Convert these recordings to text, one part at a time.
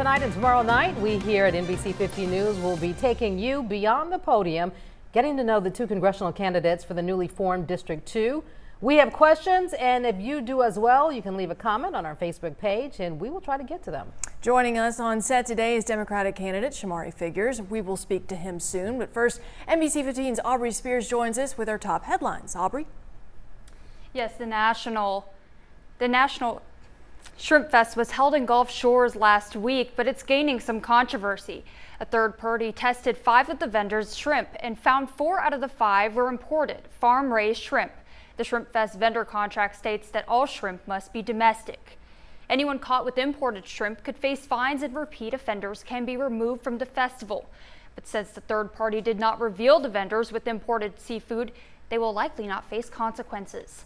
tonight and tomorrow night, we here at NBC 15 News will be taking you beyond the podium, getting to know the two congressional candidates for the newly formed District 2. We have questions, and if you do as well, you can leave a comment on our Facebook page, and we will try to get to them. Joining us on set today is Democratic candidate Shomari Figures. We will speak to him soon, but first, NBC 15's Aubrey Spears joins us with our top headlines. Aubrey? Yes, the National Shrimp Fest was held in Gulf Shores last week, but it's gaining some controversy. A third party tested 5 of the vendors' shrimp and found 4 out of the 5 were imported, farm-raised shrimp. The Shrimp Fest vendor contract states that all shrimp must be domestic. Anyone caught with imported shrimp could face fines, and repeat offenders can be removed from the festival. But since the third party did not reveal the vendors with imported seafood, they will likely not face consequences.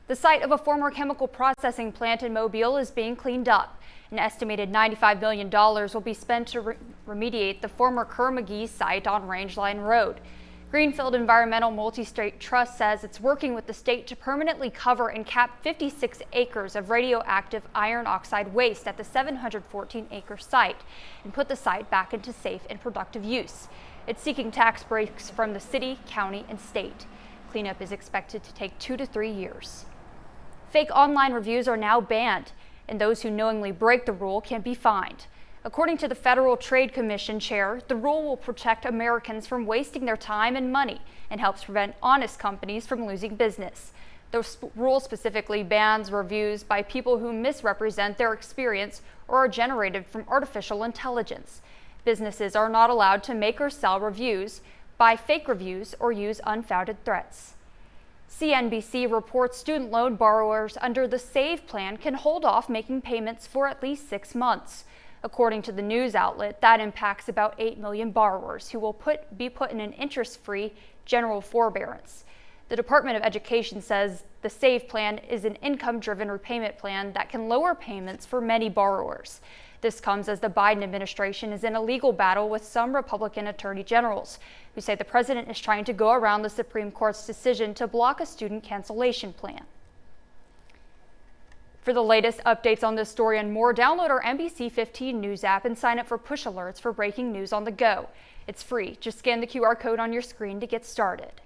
The site of a former chemical processing plant in Mobile is being cleaned up. An estimated $95 million will be spent to remediate the former Kerr-McGee site on Rangeline Road. Greenfield Environmental Multi-State Trust says it's working with the state to permanently cover and cap 56 acres of radioactive iron oxide waste at the 714-acre site and put the site back into safe and productive use. It's seeking tax breaks from the city, county, and state. Cleanup is expected to take 2 to 3 years. Fake online reviews are now banned, and those who knowingly break the rule can be fined. According to the Federal Trade Commission chair, the rule will protect Americans from wasting their time and money and helps prevent honest companies from losing business. The rule specifically bans reviews by people who misrepresent their experience or are generated from artificial intelligence. Businesses are not allowed to make or sell reviews, buy fake reviews, or use unfounded threats. CNBC reports student loan borrowers under the SAVE plan can hold off making payments for at least 6 months. According to the news outlet, that impacts about 8 million borrowers who will be put in an interest-free general forbearance. The Department of Education says the SAVE plan is an income-driven repayment plan that can lower payments for many borrowers. This comes as the Biden administration is in a legal battle with some Republican attorney generals who say the president is trying to go around the Supreme Court's decision to block a student cancellation plan. For the latest updates on this story and more, download our NBC 15 News app and sign up for push alerts for breaking news on the go. It's free. Just scan the QR code on your screen to get started.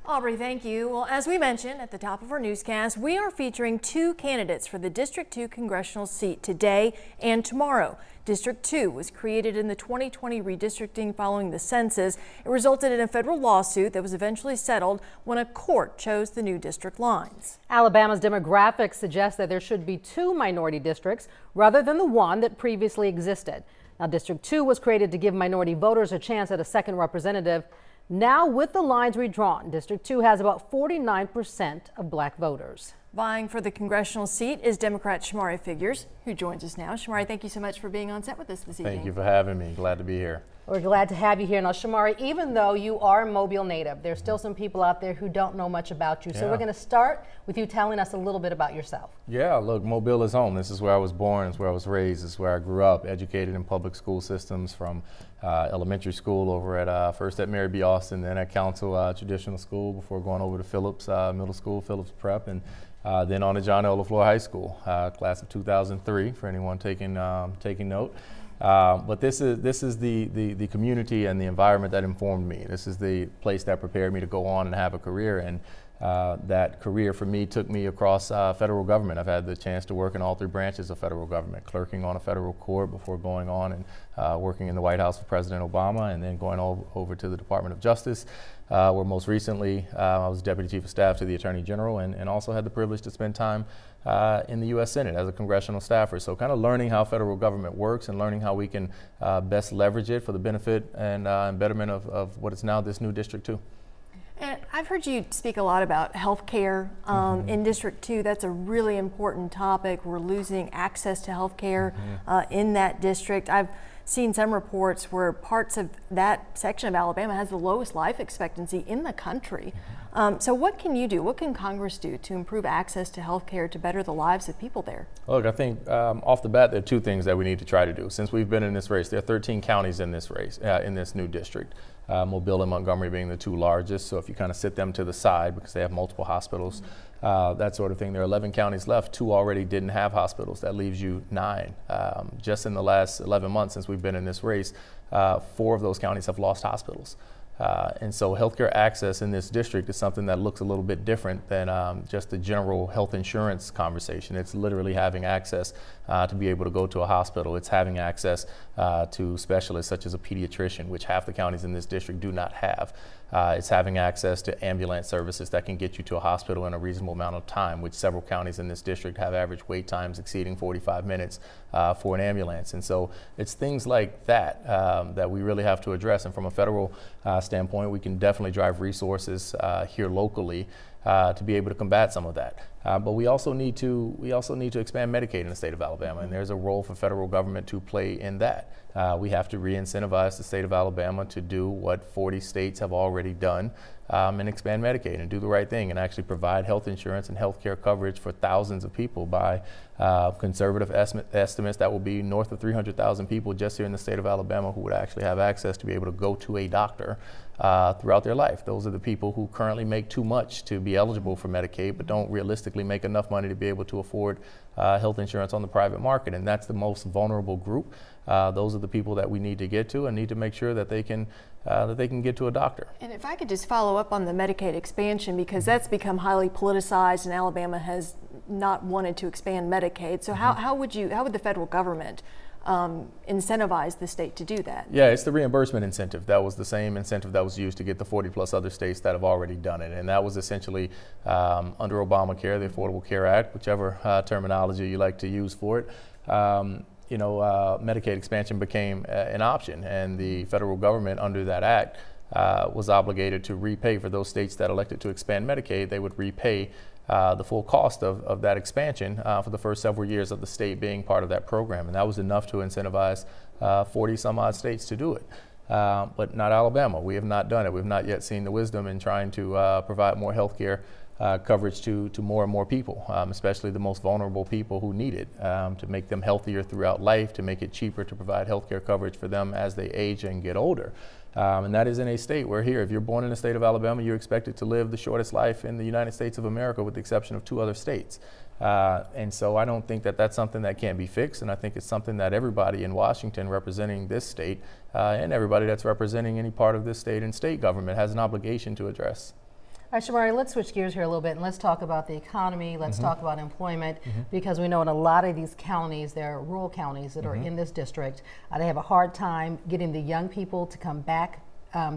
Aubrey, thank you. Well, as we mentioned at the top of our newscast, we are featuring 2 candidates for the District 2 congressional seat today and tomorrow. District 2 was created in the 2020 redistricting following the census. It resulted in a federal lawsuit that was eventually settled when a court chose the new district lines. Alabama's demographics suggest that there should be 2 minority districts rather than the one that previously existed. Now, District 2 was created to give minority voters a chance at a second representative. Now, with the lines redrawn, District 2 has about 49% of black voters. Vying for the congressional seat is Democrat Shomari Figures, who joins us now. Shomari, thank you so much for being on set with us this evening. Thank you for having me. Glad to be here. We're glad to have you here. Now, Shomari, even though you are a Mobile native, there's still some people out there who don't know much about you. So we're going to start with you telling us a little bit about yourself. Yeah, look, Mobile is home. This is where I was born. It's where I was raised. It's where I grew up, educated in public school systems from elementary school over at first at Mary B. Austin, then at Council Traditional School before going over to Phillips Middle School, Phillips Prep, and then on to John L. LaFleur High School, class of 2003 for anyone taking note. But this is the community and the environment that informed me. This is the place that prepared me to go on and have a career, and that career for me took me across federal government. I've had the chance to work in all 3 branches of federal government, clerking on a federal court before going on and working in the White House for President Obama, and then going over to the Department of Justice, where most recently I was Deputy Chief of Staff to the Attorney General, and also had the privilege to spend time in the U.S. Senate as a congressional staffer. So kind of learning how federal government works and learning how we can best leverage it for the benefit and betterment of what is now this new District 2. And I've heard you speak a lot about health care in District 2. That's a really important topic. We're losing access to health care in that district. I've seen some reports where parts of that section of Alabama has the lowest life expectancy in the country. So what can you do? What can Congress do to improve access to health care to better the lives of people there? Look, I think off the bat, there are 2 things that we need to try to do. Since we've been in this race, there are 13 counties in this race, in this new district. Mobile and Montgomery being the two largest. So if you kind of sit them to the side because they have multiple hospitals, that sort of thing, there are 11 counties left. 2 already didn't have hospitals. That leaves you 9. Just in the last 11 months since we've been in this race, 4 of those counties have lost hospitals. And so healthcare access in this district is something that looks a little bit different than just the general health insurance conversation. It's literally having access to be able to go to a hospital. It's having access to specialists such as a pediatrician, which half the counties in this district do not have. It's having access to ambulance services that can get you to a hospital in a reasonable amount of time, which several counties in this district have average wait times exceeding 45 minutes for an ambulance. And so it's things like that that we really have to address. And from a federal standpoint, we can definitely drive resources here locally to be able to combat some of that. But we also need to expand Medicaid in the state of Alabama, and there's a role for federal government to play in that. We have to re-incentivize the state of Alabama to do what 40 states have already done and expand Medicaid and do the right thing and actually provide health insurance and health care coverage for thousands of people. By conservative estimates, that will be north of 300,000 people just here in the state of Alabama who would actually have access to be able to go to a doctor throughout their life. Those are the people who currently make too much to be eligible for Medicaid but don't realistically make enough money to be able to afford health insurance on the private market, and that's the most vulnerable group. Those are the people that we need to get to and need to make sure that they can get to a doctor. And if I could just follow up on the Medicaid expansion, because that's become highly politicized and Alabama has not wanted to expand Medicaid. So how would the federal government incentivize the state to do that? Yeah, it's the reimbursement incentive. That was the same incentive that was used to get the 40 plus other states that have already done it. And that was essentially under Obamacare, the Affordable Care Act, whichever terminology you like to use for it. Medicaid expansion became an option, and the federal government under that act was obligated to repay for those states that elected to expand Medicaid. They would repay the full cost of that expansion for the first several years of the state being part of that program. And that was enough to incentivize 40 some odd states to do it. But not Alabama. We have not done it. We've not yet seen the wisdom in trying to provide more health care coverage to more and more people, especially the most vulnerable people who need it, to make them healthier throughout life, to make it cheaper to provide health care coverage for them as they age and get older. And that is in a state where here, if you're born in the state of Alabama, you're expected to live the shortest life in the United States of America with the exception of 2 other states. And so I don't think that that's something that can't be fixed, and I think it's something that everybody in Washington representing this state and everybody that's representing any part of this state and state government has an obligation to address. All right, Shomari, let's switch gears here a little bit and let's talk about the economy. Let's talk about employment, because we know in a lot of these counties, there are rural counties that are in this district. They have a hard time getting the young people to come back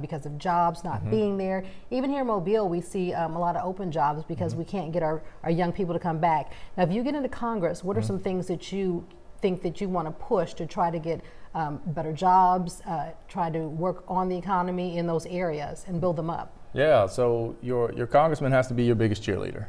because of jobs not being there. Even here in Mobile, we see a lot of open jobs because we can't get our young people to come back. Now, if you get into Congress, what are some things that you think that you want to push to try to get better jobs, try to work on the economy in those areas and build them up? Yeah, so your congressman has to be your biggest cheerleader,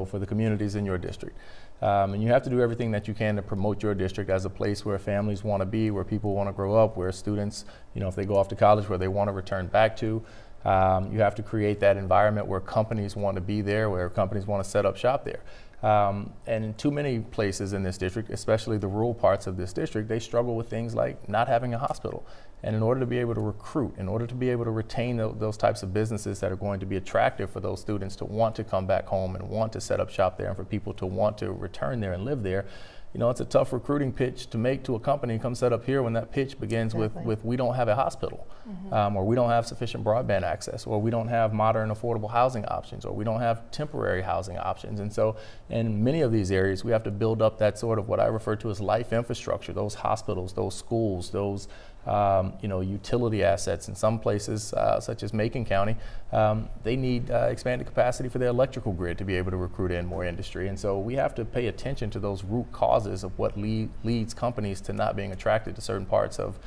for the communities in your district. And you have to do everything that you can to promote your district as a place where families want to be, where people want to grow up, where students, if they go off to college, where they want to return back to. You have to create that environment where companies want to be there, where companies want to set up shop there. And in too many places in this district, especially the rural parts of this district, they struggle with things like not having a hospital. And in order to be able to recruit, in order to be able to retain those types of businesses that are going to be attractive for those students to want to come back home and want to set up shop there, and for people to want to return there and live there, it's a tough recruiting pitch to make to a company. Come set up here when that pitch begins with we don't have a hospital, or we don't have sufficient broadband access, or we don't have modern affordable housing options, or we don't have temporary housing options. And so in many of these areas, we have to build up that sort of what I refer to as life infrastructure, those hospitals, those schools, those utility assets. In some places, such as Macon County, they need expanded capacity for their electrical grid to be able to recruit in more industry. And so we have to pay attention to those root causes of what leads companies to not being attracted to certain parts of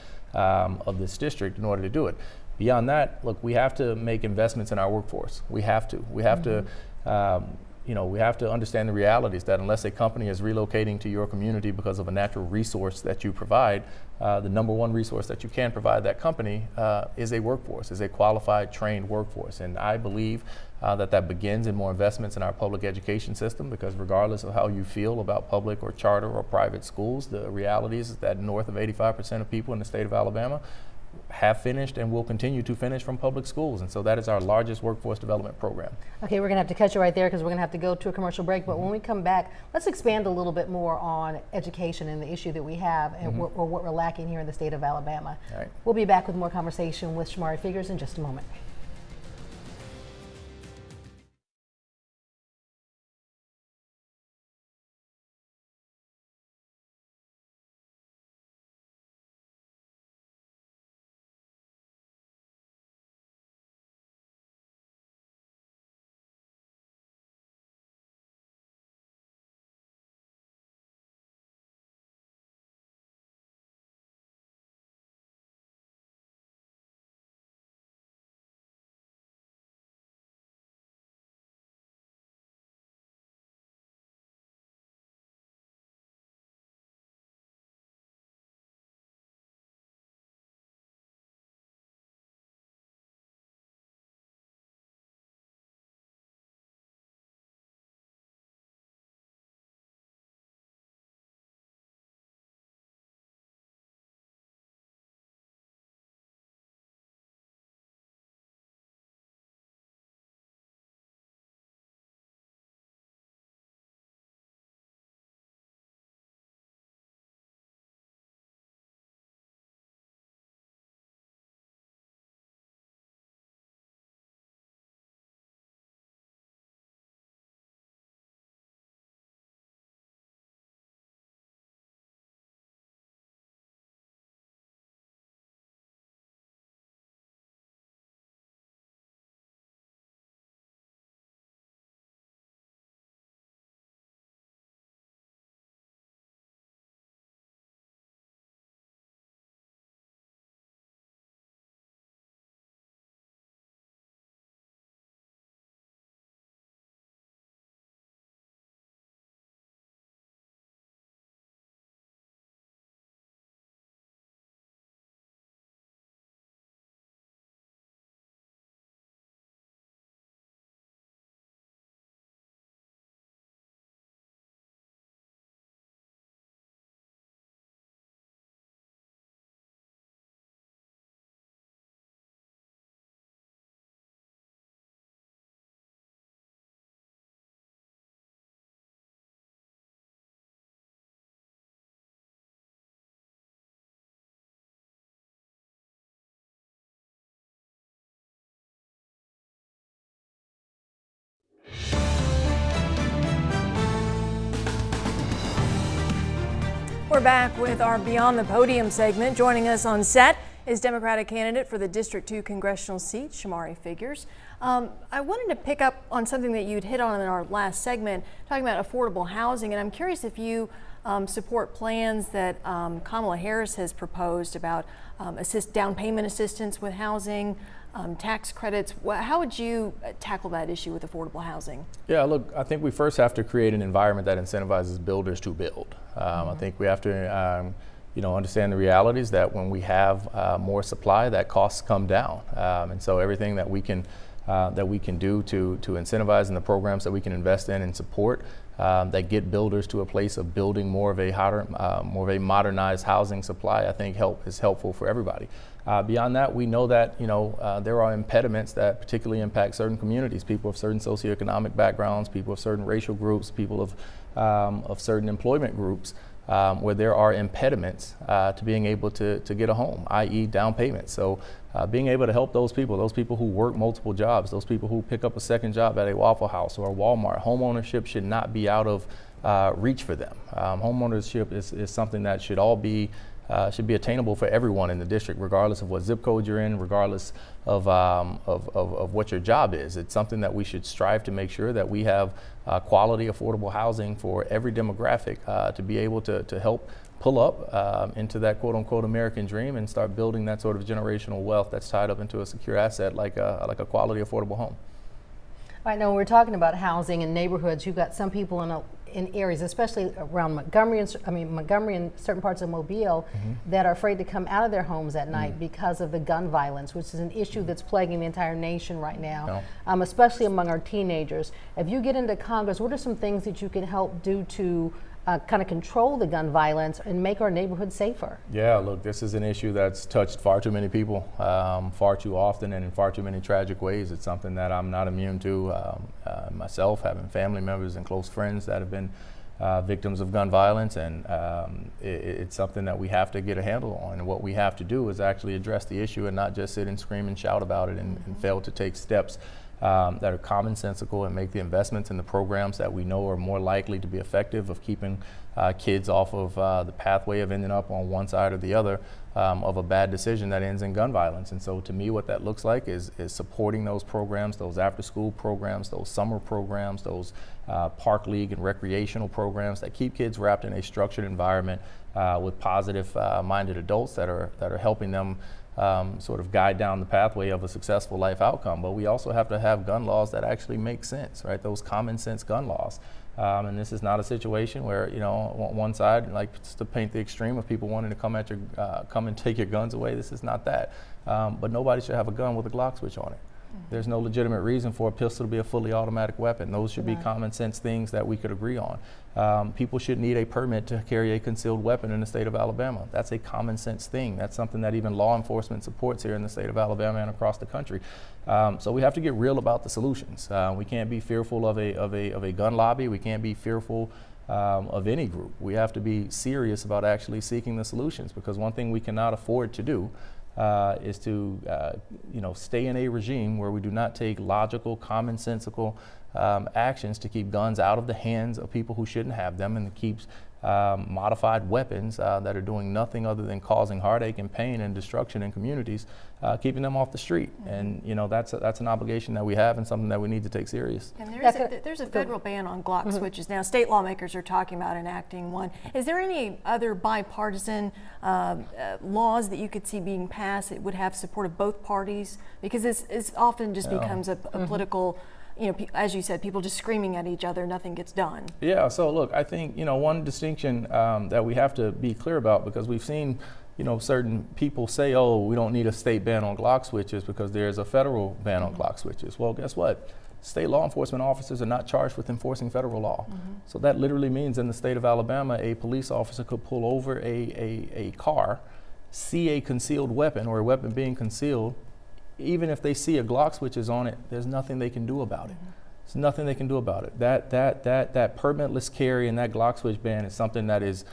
this district in order to do it. Beyond that, look, we have to make investments in our workforce. We have to. We have to understand the realities that unless a company is relocating to your community because of a natural resource that you provide, the number one resource that you can provide that company is a workforce, is a qualified, trained workforce. And I believe that begins in more investments in our public education system, because regardless of how you feel about public or charter or private schools, the reality is that north of 85% of people in the state of Alabama have finished and will continue to finish from public schools. And so that is our largest workforce development program. Okay, we're going to have to cut you right there because we're going to have to go to a commercial break. But when we come back, let's expand a little bit more on education and the issue that we have and what we're lacking here in the state of Alabama. All right. We'll be back with more conversation with Shomari Figures in just a moment. We're back with our Beyond the Podium segment. Joining us on set is Democratic candidate for the District 2 congressional seat, Shomari Figures. I wanted to pick up on something that you'd hit on in our last segment, talking about affordable housing, and I'm curious if you support plans that Kamala Harris has proposed about down payment assistance with housing, tax credits. How would you tackle that issue with affordable housing? Yeah, look, I think we first have to create an environment that incentivizes builders to build. I think we have to understand the realities that when we have more supply, that costs come down. And so everything that we can do to incentivize in the programs that we can invest in and support that get builders to a place of building more of a modernized housing supply, I think is helpful for everybody. Beyond that, we know that there are impediments that particularly impact certain communities, people of certain socioeconomic backgrounds, people of certain racial groups, people of certain employment groups, where there are impediments to being able to get a home, i.e. down payment. So being able to help those people who work multiple jobs, those people who pick up a second job at a Waffle House or a Walmart, home ownership should not be out of reach for them. Home ownership is something that should be attainable for everyone in the district, regardless of what zip code you're in, regardless of what your job is. It's something that we should strive to make sure that we have quality, affordable housing for every demographic to be able to help pull up into that quote-unquote American dream and start building that sort of generational wealth that's tied up into a secure asset like a quality, affordable home. All right, now when we're talking about housing and neighborhoods, you've got some people in areas, especially around Montgomery and certain parts of Mobile, that are afraid to come out of their homes at night because of the gun violence, which is an issue that's plaguing the entire nation right now, especially among our teenagers. If you get into Congress, what are some things that you can help do to kind of control the gun violence and make our neighborhoods safer? Yeah, look, this is an issue that's touched far too many people, far too often, and in far too many tragic ways. It's something that I'm not immune to myself, having family members and close friends that have been victims of gun violence, and it's something that we have to get a handle on. And what we have to do is actually address the issue and not just sit and scream and shout about it and fail to take steps that are commonsensical and make the investments in the programs that we know are more likely to be effective of keeping kids off of the pathway of ending up on one side or the other of a bad decision that ends in gun violence. And so to me, what that looks like is supporting those programs, those after-school programs, those summer programs, those park league and recreational programs that keep kids wrapped in a structured environment with positive minded adults that are helping them sort of guide down the pathway of a successful life outcome. But we also have to have gun laws that actually make sense, right? Those common sense gun laws. And this is not a situation where, you know, one side likes to paint the extreme of people wanting to come and take your guns away. This is not that. But nobody should have a gun with a Glock switch on it. There's no legitimate reason for a pistol to be a fully automatic weapon. Those should be common sense things that we could agree on. People should need a permit to carry a concealed weapon in the state of Alabama. That's a common sense thing. That's something that even law enforcement supports here in the state of Alabama and across the country. So we have to get real about the solutions. We can't be fearful of a gun lobby. We can't be fearful of any group. We have to be serious about actually seeking the solutions, because one thing we cannot afford to do is to stay in a regime where we do not take logical, commonsensical actions to keep guns out of the hands of people who shouldn't have them, and to keep modified weapons that are doing nothing other than causing heartache and pain and destruction in communities, keeping them off the street. And that's an obligation that we have, and something that we need to take serious. And there's a federal ban on Glock switches now. State lawmakers are talking about enacting one. Is there any other bipartisan laws that you could see being passed that would have support of both parties? Because this often just becomes a political, as you said, people just screaming at each other, nothing gets done. Yeah, so look, I think, one distinction that we have to be clear about, because we've seen, certain people say, oh, we don't need a state ban on Glock switches because there's a federal ban on Glock switches. Well, guess what? State law enforcement officers are not charged with enforcing federal law. So that literally means in the state of Alabama, a police officer could pull over a car, see a concealed weapon or a weapon being concealed. Even if they see a Glock switches on it, there's nothing they can do about it. There's nothing they can do about it. That permitless carry and that Glock switch ban is something that is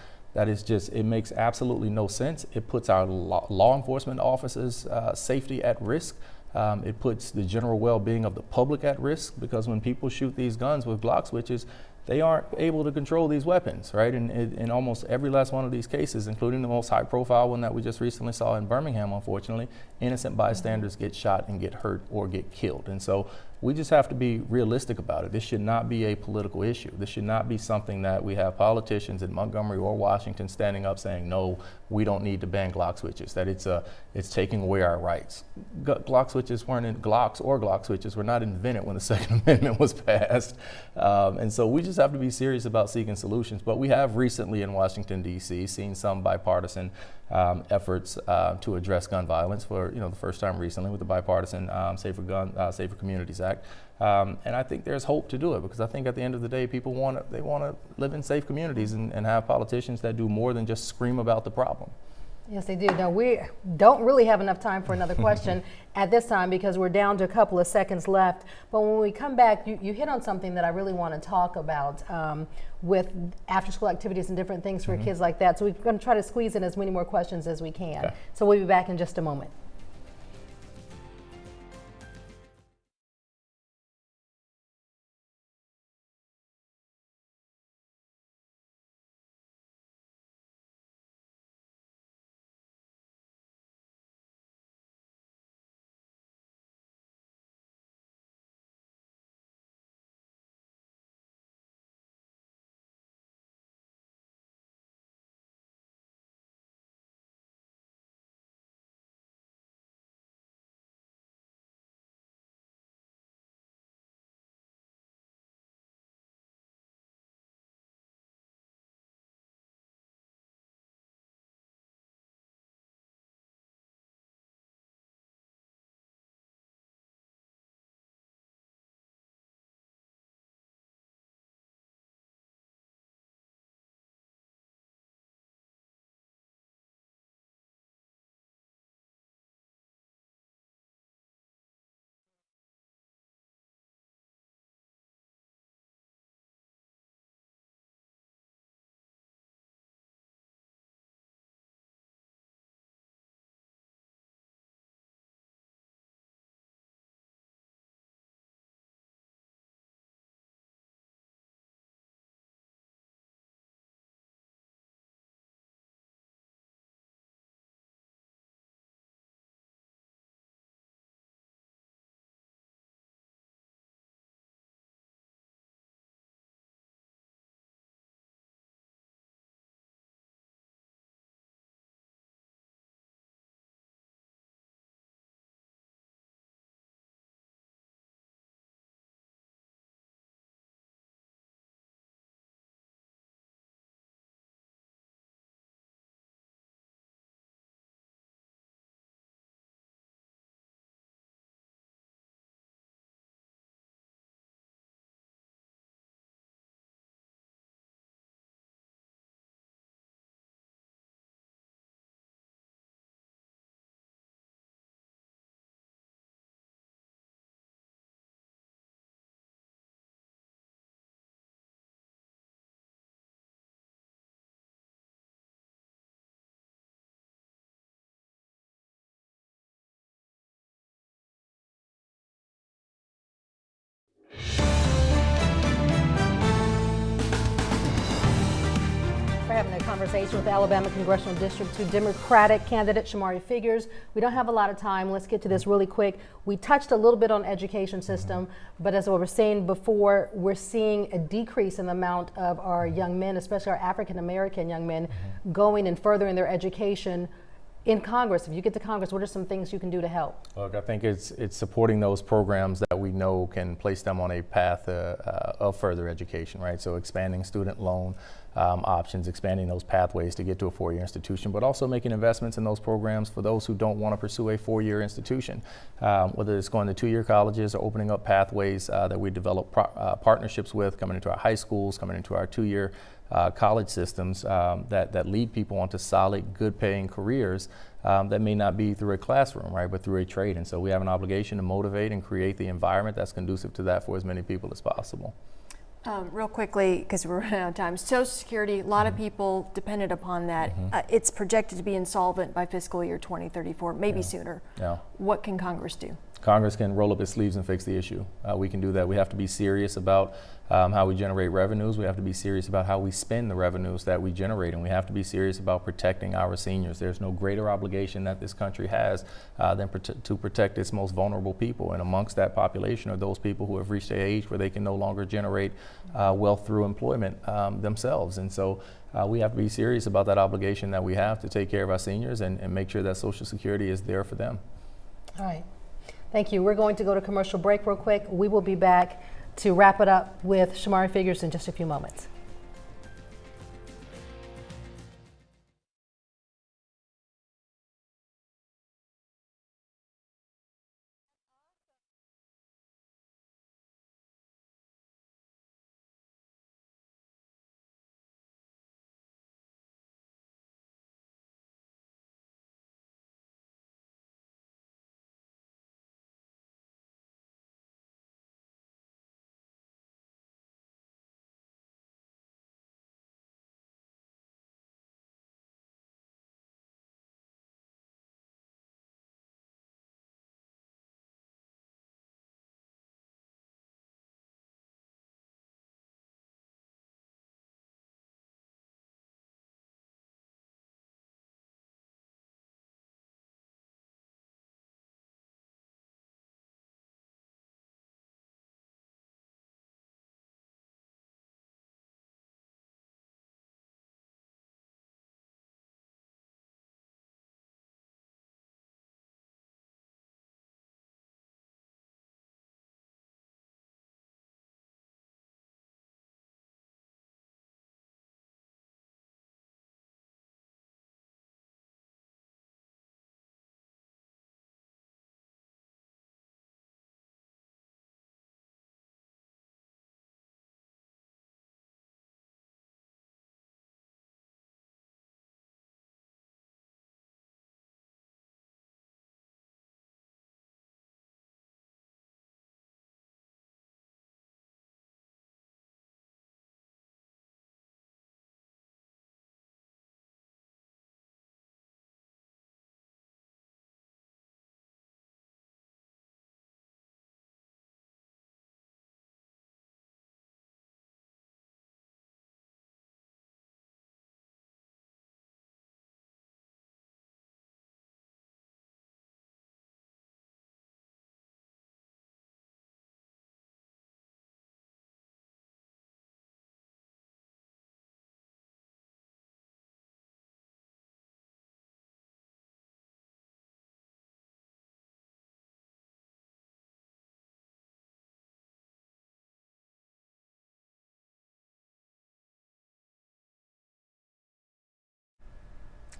just, it makes absolutely no sense. It puts our law enforcement officers' safety at risk. It puts the general well-being of the public at risk, because when people shoot these guns with Glock switches, they aren't able to control these weapons, right? And in almost every last one of these cases, including the most high-profile one that we just recently saw in Birmingham, unfortunately, innocent bystanders get shot and get hurt or get killed. And so we just have to be realistic about it. This should not be a political issue. This should not be something that we have politicians in Montgomery or Washington standing up saying, no, we don't need to ban Glock switches, that it's taking away our rights. Glock switches Glock switches were not invented when the Second Amendment was passed. And so we just have to be serious about seeking solutions. But we have recently in Washington, D.C. seen some bipartisan efforts to address gun violence for the first time recently with the bipartisan Safer Communities Act. And I think there's hope to do it, because I think at the end of the day, people want to live in safe communities and have politicians that do more than just scream about the problem. Yes, they do. Now, we don't really have enough time for another question at this time, because we're down to a couple of seconds left. But when we come back, you hit on something that I really want to talk about with after-school activities and different things for kids like that. So we're going to try to squeeze in as many more questions as we can. Okay. So we'll be back in just a moment. conversation with Alabama Congressional District 2 Democratic candidate Shomari Figures. We don't have a lot of time. Let's get to this really quick. We touched a little bit on education system, but as I was saying before, we're seeing a decrease in the amount of our young men, especially our African American young men, going and furthering their education in Congress. If you get to Congress, what are some things you can do to help? Look, I think it's supporting those programs that we know can place them on a path of further education, right? So expanding student loan options, expanding those pathways to get to a four-year institution, but also making investments in those programs for those who don't want to pursue a four-year institution, whether it's going to two-year colleges or opening up pathways that we develop partnerships with, coming into our high schools, coming into our two-year college systems that lead people onto solid, good-paying careers that may not be through a classroom, right, but through a trade. And so we have an obligation to motivate and create the environment that's conducive to that for as many people as possible. Real quickly, because we're running out of time, Social Security, a lot of people depended upon that. It's projected to be insolvent by fiscal year 2034, maybe sooner. Yeah. What can Congress do? Congress can roll up its sleeves and fix the issue. We can do that. We have to be serious about how we generate revenues. We have to be serious about how we spend the revenues that we generate, and we have to be serious about protecting our seniors. There's no greater obligation that this country has than to protect its most vulnerable people, and amongst that population are those people who have reached an age where they can no longer generate wealth through employment themselves. And so we have to be serious about that obligation that we have to take care of our seniors and make sure that Social Security is there for them. All right. Thank you. We're going to go to commercial break real quick. We will be back to wrap it up with Shomari Figures in just a few moments.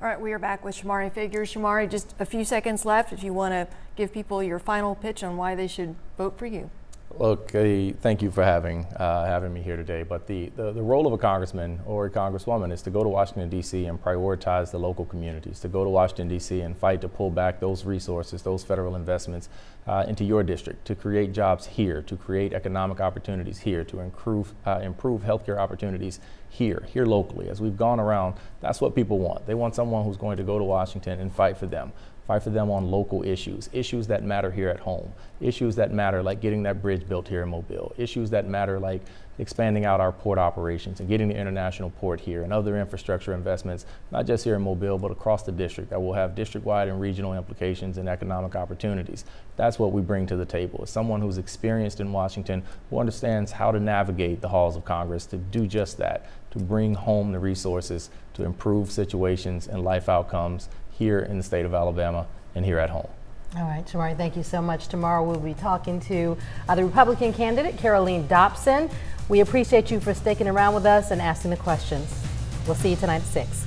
All right, we are back with Shomari Figures. Shomari, just a few seconds left if you want to give people your final pitch on why they should vote for you. Look, thank you for having me here today. But the role of a congressman or a congresswoman is to go to Washington, D.C. and prioritize the local communities, to go to Washington, D.C. and fight to pull back those resources, those federal investments into your district, to create jobs here, to create economic opportunities here, to improve healthcare opportunities here locally. As we've gone around, that's what people want. They want someone who's going to go to Washington and fight for them. fight for them on local issues, issues that matter here at home, issues that matter like getting that bridge built here in Mobile, issues that matter like expanding out our port operations and getting the international port here and other infrastructure investments, not just here in Mobile, but across the district that will have district-wide and regional implications and economic opportunities. That's what we bring to the table. As someone who's experienced in Washington, who understands how to navigate the halls of Congress to do just that, to bring home the resources to improve situations and life outcomes here in the state of Alabama and here at home. All right, Shomari, thank you so much. Tomorrow we'll be talking to the Republican candidate, Caroline Dobson. We appreciate you for sticking around with us and asking the questions. We'll see you tonight at 6.